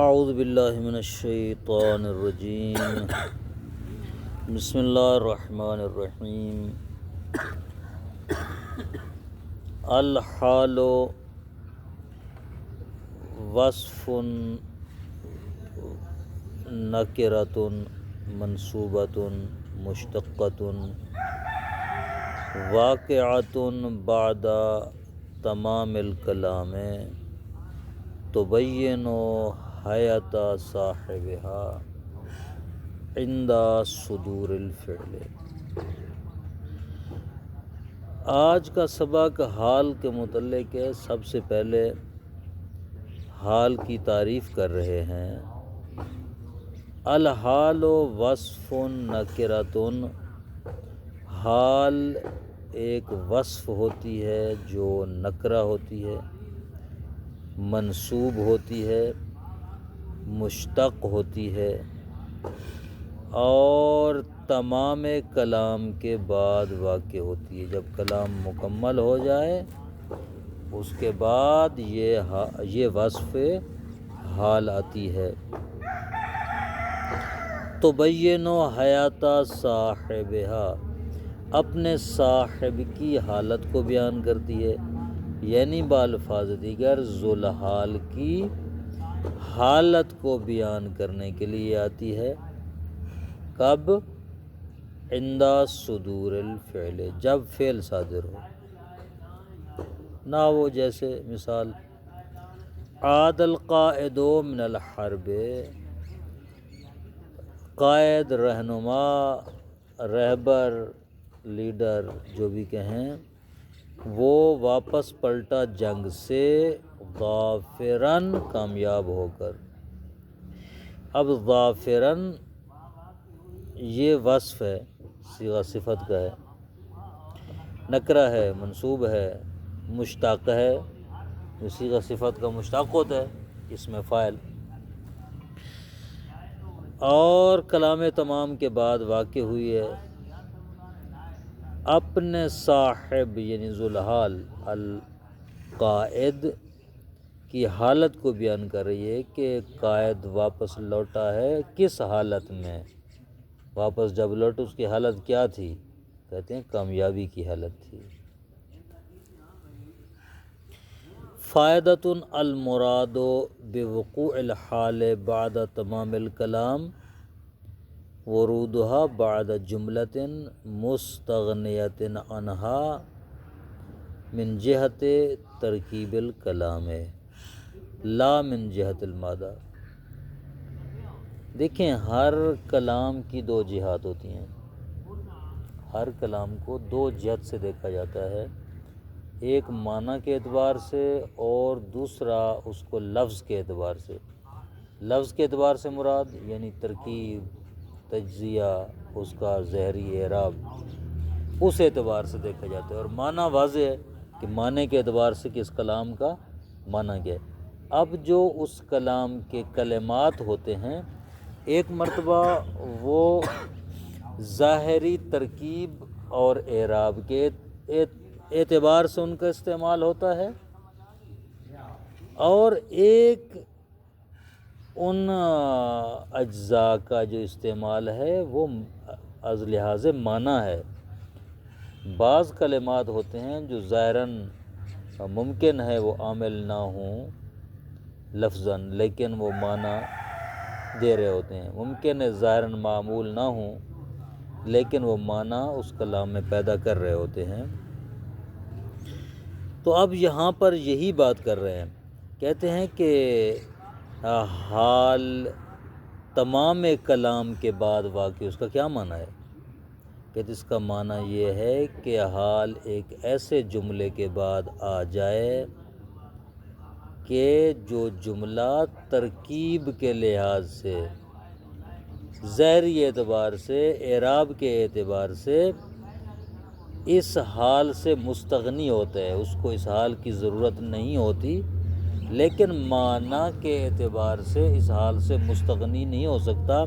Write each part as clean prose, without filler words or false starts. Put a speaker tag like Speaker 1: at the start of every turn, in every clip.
Speaker 1: اعوذ باللہ من الشیطان الرجیم، بسم اللہ الرحمن الرحیم۔ الحال وصف نکرۃ منصوبۃ مشتقۃ واقعۃ بعد تمام الکلام تبین حیات صاحبها عند صدور الفعل۔ آج کا سبق حال کے متعلق ہے۔ سب سے پہلے حال کی تعریف کر رہے ہیں۔ الحال وصف نکرۃ، حال ایک وصف ہوتی ہے جو نکرہ ہوتی ہے، منصوب ہوتی ہے، مشتق ہوتی ہے اور تمام کلام کے بعد واقع ہوتی ہے۔ جب کلام مکمل ہو جائے اس کے بعد یہ وصف حال آتی ہے۔ تبین حیات صاحبها، اپنے صاحب کی حالت کو بیان کرتی ہے، یعنی بالفاظ دیگر ذوالحال کی حالت کو بیان کرنے کے لیے آتی ہے۔ کب؟ عند صدور الفعل، جب فعل صادر ہو۔ نحو جیسے مثال عاد القائد من الحرب، قائد، رہنما، رہبر، لیڈر جو بھی کہیں، وہ واپس پلٹا جنگ سے ظافراً، کامیاب ہو کر۔ اب ظافراً یہ وصف ہے، صیغہ صفت کا ہے، نکرہ ہے، منصوب ہے، مشتق ہے، جو صیغہ صفت کا مشتق ہوتا ہے اسم فاعل، اور کلام تمام کے بعد واقع ہوئی ہے۔ اپنے صاحب یعنی ذوالحال القائد کی حالت کو بیان کر رہی ہے کہ قائد واپس لوٹا ہے کس حالت میں، واپس جب لوٹ اس کی حالت کیا تھی؟ کہتے ہیں کامیابی کی حالت تھی۔ فائدۃ المراد بوقوع الحال بعد تمام الکلام ورودها بعد جملۃ مستغنیۃ عنہا من جہت ترکیب الکلام لا من جہت المادہ۔ دیکھیں، ہر کلام کی دو جہات ہوتی ہیں، ہر کلام کو دو جہت سے دیکھا جاتا ہے، ایک معنی کے اعتبار سے اور دوسرا اس کو لفظ کے اعتبار سے۔ لفظ کے اعتبار سے مراد یعنی ترکیب، تجزیہ، اس کا ظاہری اعراب، اس اعتبار سے دیکھا جاتا ہے، اور معنی واضح ہے کہ معنی کے اعتبار سے کہ اس کلام کا معنی کیا ہے۔ اب جو اس کلام کے کلمات ہوتے ہیں، ایک مرتبہ وہ ظاہری ترکیب اور اعراب کے اعتبار سے ان کا استعمال ہوتا ہے، اور ایک ان اجزاء کا جو استعمال ہے وہ از لحاظ معنی ہے۔ بعض کلمات ہوتے ہیں جو ظاہراً ممکن ہے وہ عامل نہ ہوں لفظاً، لیکن وہ معنی دے رہے ہوتے ہیں، ممکن ہے ظاہراً معمول نہ ہوں لیکن وہ معنی اس کلام میں پیدا کر رہے ہوتے ہیں۔ تو اب یہاں پر یہی بات کر رہے ہیں، کہتے ہیں کہ حال تمام کلام کے بعد واقع، اس کا کیا معنی ہے؟ کہتے اس کا معنی یہ ہے کہ حال ایک ایسے جملے کے بعد آ جائے کہ جو جملہ ترکیب کے لحاظ سے، ظاہری اعتبار سے، اعراب کے اعتبار سے اس حال سے مستغنی ہوتا ہے، اس کو اس حال کی ضرورت نہیں ہوتی، لیکن معنی کے اعتبار سے اس حال سے مستغنی نہیں ہو سکتا،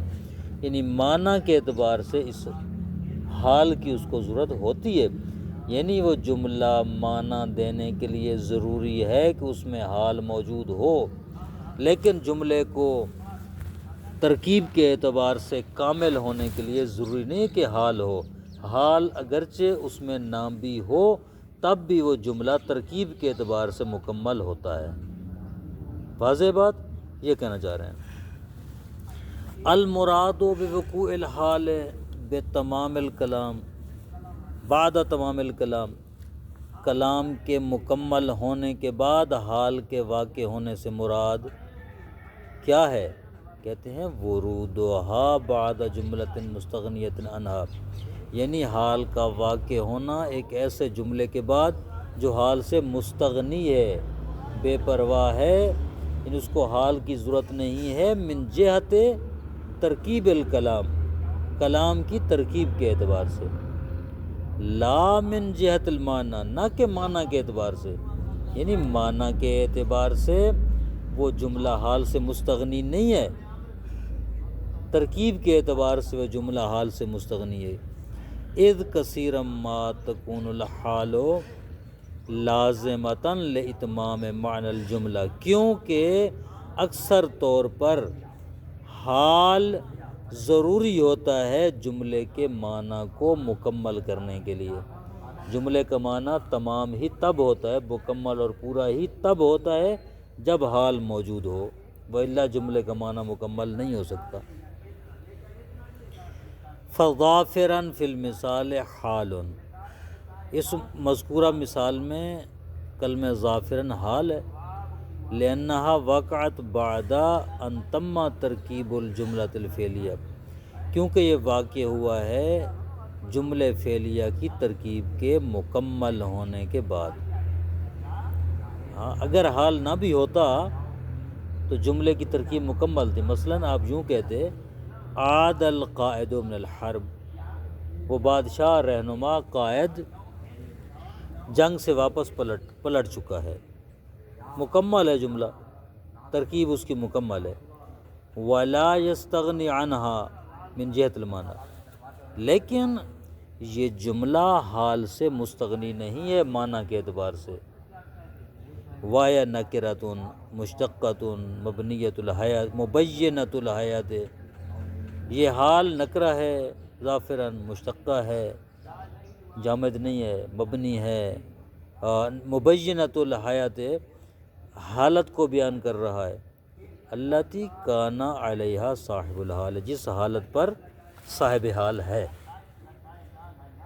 Speaker 1: یعنی معنی کے اعتبار سے اس حال کی اس کو ضرورت ہوتی ہے، یعنی وہ جملہ معنی دینے کے لیے ضروری ہے کہ اس میں حال موجود ہو، لیکن جملے کو ترکیب کے اعتبار سے کامل ہونے کے لیے ضروری نہیں کہ حال ہو، حال اگرچہ اس میں نام بھی ہو تب بھی وہ جملہ ترکیب کے اعتبار سے مکمل ہوتا ہے۔ واضح بات یہ کہنا چاہ رہے ہیں۔ المراد بوقوع الحال بتمام الکلام، بعد تمام الکلام، کلام کے مکمل ہونے کے بعد حال کے واقع ہونے سے مراد کیا ہے؟ کہتے ہیں ورودها بعد جملۃ مستغنیۃ عنہا، یعنی حال کا واقع ہونا ایک ایسے جملے کے بعد جو حال سے مستغنی ہے، بے پرواہ ہے، یعنی اس کو حال کی ضرورت نہیں ہے، من جہت ترکیب الکلام، کلام کی ترکیب کے اعتبار سے، لا من جہت المعنی، نہ کہ معنی کے اعتبار سے، یعنی معنی کے اعتبار سے وہ جملہ حال سے مستغنی نہیں ہے، ترکیب کے اعتبار سے وہ جملہ حال سے مستغنی ہے۔ اذ کثیرا ما تکون الحال لازمۃ لاتمام معنی الجملہ، کیونکہ اکثر طور پر حال ضروری ہوتا ہے جملے کے معنی کو مکمل کرنے کے لیے۔ جملے کا معنی تمام ہی تب ہوتا ہے، مکمل اور پورا ہی تب ہوتا ہے جب حال موجود ہو، وإلا جملے کا معنی مکمل نہیں ہو سکتا۔ فظافراً فی المثال حال، اس مذکورہ مثال میں کلمہ ظافراً حال ہے، لأنہا وقعت بعد ان تم ترکیب الجملۃ الفعلیہ، کیونکہ یہ واقع ہوا ہے جملے فعلیہ کی ترکیب کے مکمل ہونے کے بعد۔ ہاں اگر حال نہ بھی ہوتا تو جملے کی ترکیب مکمل تھی۔ مثلاً آپ یوں کہتے عاد القائد من الحرب، وہ بادشاہ رہنما قائد جنگ سے واپس پلٹ چکا ہے، مکمل ہے جملہ، ترکیب اس کی مکمل ہے۔ ولا یستغنی عنہا من جہت المعنی، لیکن یہ جملہ حال سے مستغنی نہیں ہے معنی کے اعتبار سے۔ وَهِيَ نَكِرَةٌ مُشْتَقَّةٌ مَبْنِيَّةُ الْحَیَاةِ مُبَیِّنَةُ الْحَیَاةِ، یہ حال نکرہ ہے، ظافراً مشتقہ ہے، جامد نہیں ہے، مبنی ہے، مبینۃ الحیات، حالت کو بیان کر رہا ہے، التی کان علیہا صاحب الحال، جس حالت پر صاحب حال ہے۔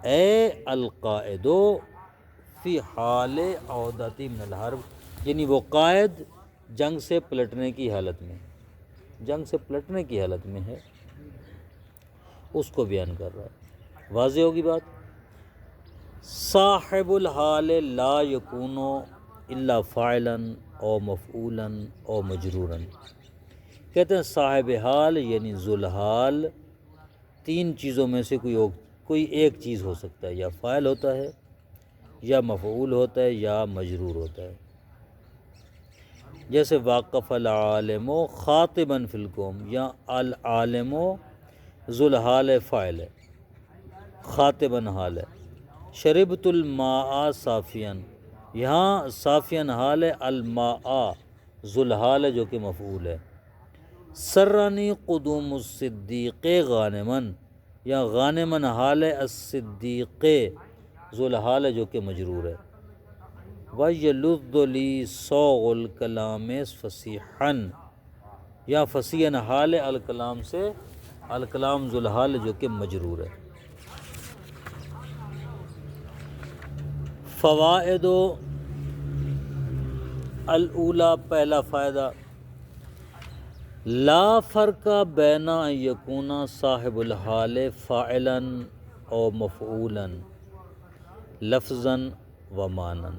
Speaker 1: اے القائد فی حال عودتی من الحرب، یعنی وہ قائد جنگ سے پلٹنے کی حالت میں، جنگ سے پلٹنے کی حالت میں ہے، اس کو بیان کر رہا ہے۔ واضح ہوگی بات؟ صاحب الحال لا یکون الا فاعلا او مفعولا او مجرورا، کہتے ہیں صاحب حال یعنی ذوالحال تین چیزوں میں سے کوئی ایک چیز ہو سکتا ہے، یا فاعل ہوتا ہے، یا مفعول ہوتا ہے، یا مجرور ہوتا ہے۔ جیسے واقف العالم خاطبا فی القوم، یا العالم ذوالحال فاعل ہے، خاطبا حال ہے۔ شربت الماء صافیا، یہاں صافیا حال ہے، الماء ذوالحال ہے جو کہ مفعول ہے۔ سرنی قدوم الصدیق غانما، یا غانما حال ہے، الصدیق ذوالحال ہے جو کہ مجرور ہے۔ وَيَلُذُّ لِي صَوْغُ الْكَلَامِ فَصِیحًا، یا فصیحًا حال ہے الکلام سے، الکلام ذوالحال جو کہ مجرور ہے۔ فوائد الاولی، پہلا فائدہ، لا فرق بین ان یکون صاحب الحال فاعلا او مفعولا لفظا و معنی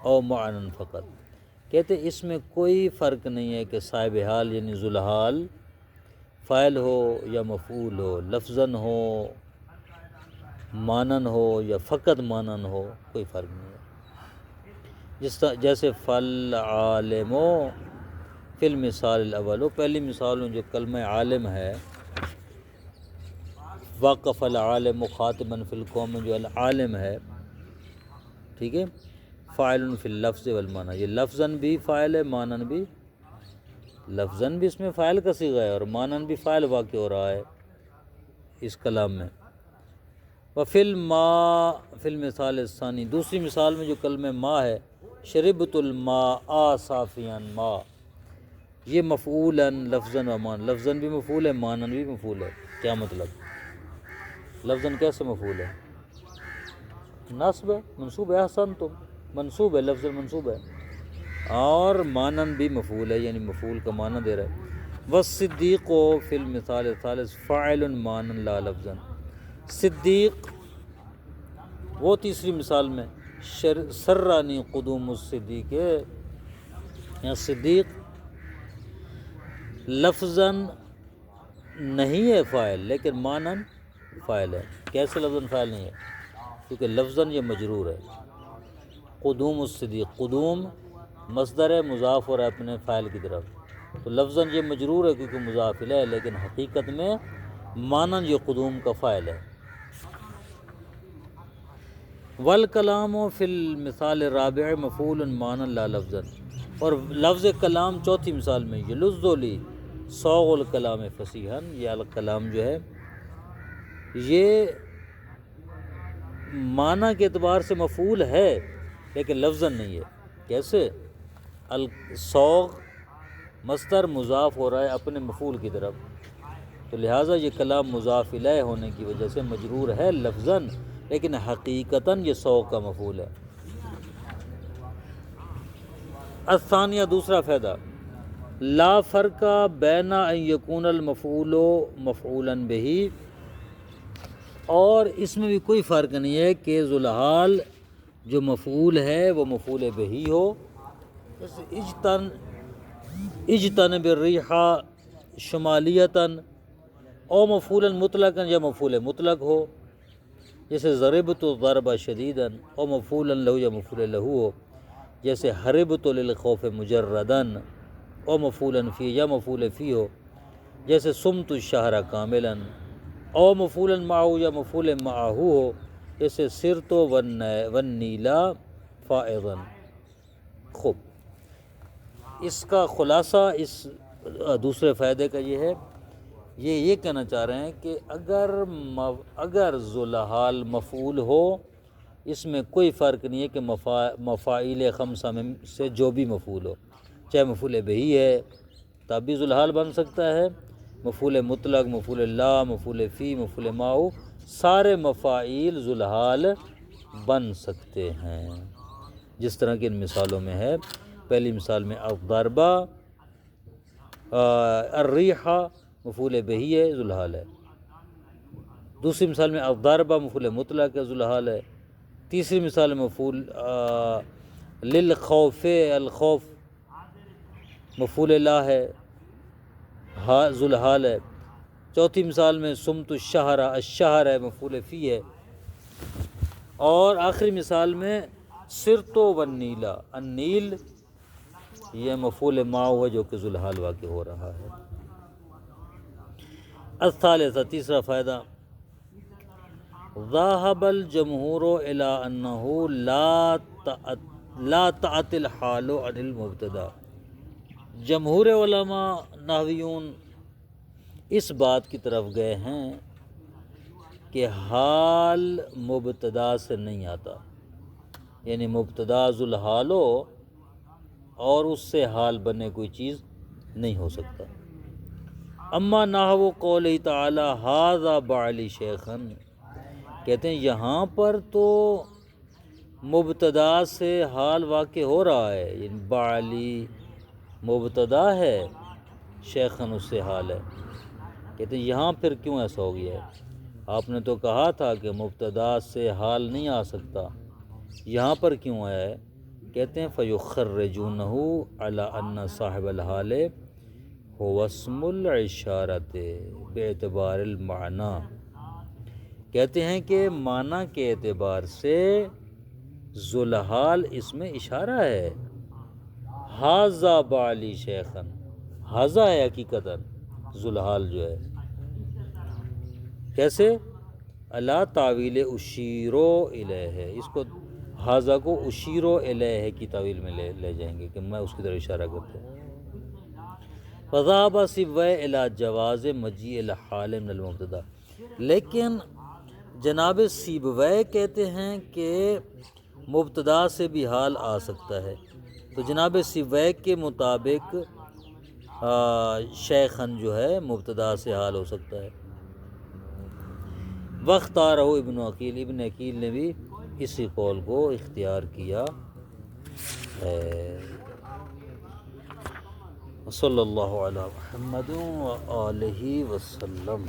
Speaker 1: او معنی فقط، کہتے اس میں کوئی فرق نہیں ہے کہ صاحب حال یعنی ذوالحال فاعل ہو یا مفعول ہو، لفظاً ہو، معنن ہو یا فقط معنن ہو، کوئی فرق نہیں ہے۔ جیسے فالعالم فی المثال الاول، پہلی مثال میں جو کلمہ عالم ہے، وقف العالم خاطبا فی القوم میں جو العالم ہے، ٹھیک ہے، فاعل فی اللفظ والمعنی، یہ لفظاً بھی فاعل ہے، معنن بھی لفظاً بھی اس میں فاعل کا صیغہ ہے اور معناً بھی فاعل واقع ہو رہا ہے اس کلام میں۔ وفی الماء فی المثال الثانی، دوسری مثال میں جو کلمہ ماء ہے، شربت الماء صافیاً ماء، یہ مفعولاً لفظاً و معنی، لفظاً بھی مفعول ہے، معناً بھی مفعول ہے۔ کیا مطلب؟ لفظاً کیسے مفعول ہے؟ نصب ہے، منصوب ہے، احسنتم، منصوب ہے، لفظاً منصوب ہے، اور معناً بھی مفعول ہے، یعنی مفعول کا معنی دے رہا ہے۔ والصدیق فی المثال الثالث فاعل معناً لا لفظاً، صدیق وہ تیسری مثال میں، سرانی قدوم الصدیق، یا صدیق لفظاً نہیں ہے فاعل لیکن معناً فاعل ہے۔ کیسے لفظاً فاعل نہیں ہے؟ کیونکہ لفظاً یہ مجرور ہے، قدوم الصدیق، قدوم مصدر ہے، مضاف ہو رہا ہے اپنے فاعل کی طرف، تو لفظاً یہ مجرور ہے کیونکہ مضاف الیہ ہے، لیکن حقیقت میں معناً یہ قدوم کا فاعل ہے۔ والکلام فی المثال الرابع مفعول معنی لا لفظا، اور لفظ کلام چوتھی مثال میں، یلذ لی صوغ الکلام فصیحا، یہ الکلام جو ہے یہ معنی کے اعتبار سے مفعول ہے لیکن لفظاً نہیں ہے۔ کیسے؟ الصوغ مصدر مضاف ہو رہا ہے اپنے مفعول کی طرف، تو لہٰذا یہ کلام مضاف الیہ ہونے کی وجہ سے مجرور ہے لفظاً، لیکن حقیقتاً یہ صوغ کا مفعول ہے۔ الثانیہ دوسرا فائدہ، لا فرق بین ان یکون المفعول مفعولا بہ، اور اس میں بھی کوئی فرق نہیں ہے کہ ذوالحال جو مفعول ہے وہ مفعول بہ ہو، جیسے اجتنب الریح شمالیتاً، او مفعولا مطلقا یا مفعول مطلق ہو، جیسے ضربت ضربا شدیداً، او مفعولا لہو یا مفعول لہو ہو، جیسے حربت للخوف مجرداً، او مفعولا فی یا مفعول فی ہو، جیسے صمت الشہر کاملاً، او مفعولا معہ یا مفعول معہ ہو، جیسے سرت والنیلا فائضاً۔ خوب، اس کا خلاصہ اس دوسرے فائدے کا یہ ہے، یہ کہنا چاہ رہے ہیں کہ اگر ذوالحال مفعول ہو، اس میں کوئی فرق نہیں ہے کہ مفاعیل خمسہ میں سے جو بھی مفعول ہو، چاہے مفعول بہی ہے تب بھی ذوالحال بن سکتا ہے، مفعول مطلق، مفعول لا، مفعول فی، مفعول معہ، سارے مفاعیل ذوالحال بن سکتے ہیں، جس طرح کی ان مثالوں میں ہے۔ پہلی مثال میں الضربہ، الریح مفعول بہی ہے، ذوالحال ہے۔ دوسری مثال میں الضربہ مفعول مطلق ہے، ذوالحال ہے۔ تیسری مثال میں مفعول للخوف، الخوف مفعول لا ہے، ذوالحال ہے۔ چوتھی مثال میں صمت الشہر، الشہر ہے، مفعول فی ہے۔ اور آخری مثال میں سرت والنیلا، النیل یہ مفعول معہ ہے جو کہ ذوالحال واقع ہو رہا ہے۔ الثالثہ تیسرا فائدہ، ذهب الجمہور الی انہ لا تعطی الحال عن المبتدا، جمہور علماء نحویون اس بات کی طرف گئے ہیں کہ حال مبتدا سے نہیں آتا، یعنی مبتدا ذوالحال ہو اور اس سے حال بنے کوئی چیز نہیں ہو سکتا۔ اما نحو قولہ تعالی ھذا بعلی شیخاً، کہتے ہیں یہاں پر تو مبتدا سے حال واقع ہو رہا ہے، یعنی بعلی مبتدا ہے، شیخاً اس سے حال ہے، کہتے ہیں یہاں پھر کیوں ایسا ہو گیا ہے؟ آپ نے تو کہا تھا کہ مبتدا سے حال نہیں آ سکتا، یہاں پر کیوں آیا ہے؟ کہتے ہیں فَيُخَرِّجُونَهُ عَلَىٰ أَنَّ صَاحِبَ الْحَالِ هُوَ اسْمُ الْإِشَارَةِ بِاعْتِبَارِ الْمَعْنَى، کہتے ہیں کہ معنی کے اعتبار سے ذوالحال اس میں اشارہ ہے۔ ھذا بعلی شیخاً، ھذا ہے حقیقتاً ذوالحال جو ہے، کیسے؟ اللہ تعویل اشیرو الیہ، اس کو ھذا کو اشیرو الیہ کی تعویل میں لے جائیں گے کہ میں اس کی طرف اشارہ کرتا ہوں۔ فذهب سیبویہ الی جواز مجیء الحال من المبتدا، لیکن جناب سیبویہ کہتے ہیں کہ مبتدا سے بھی حال آ سکتا ہے، تو جناب سیبویہ کے مطابق شیخن جو ہے مبتدا سے حال ہو سکتا ہے۔ واختارہ ابن عقیل، ابن عقیل نے بھی اسی قول کو اختیار کیا ہے۔ صلی اللہ علی محمد و آلہ وسلم۔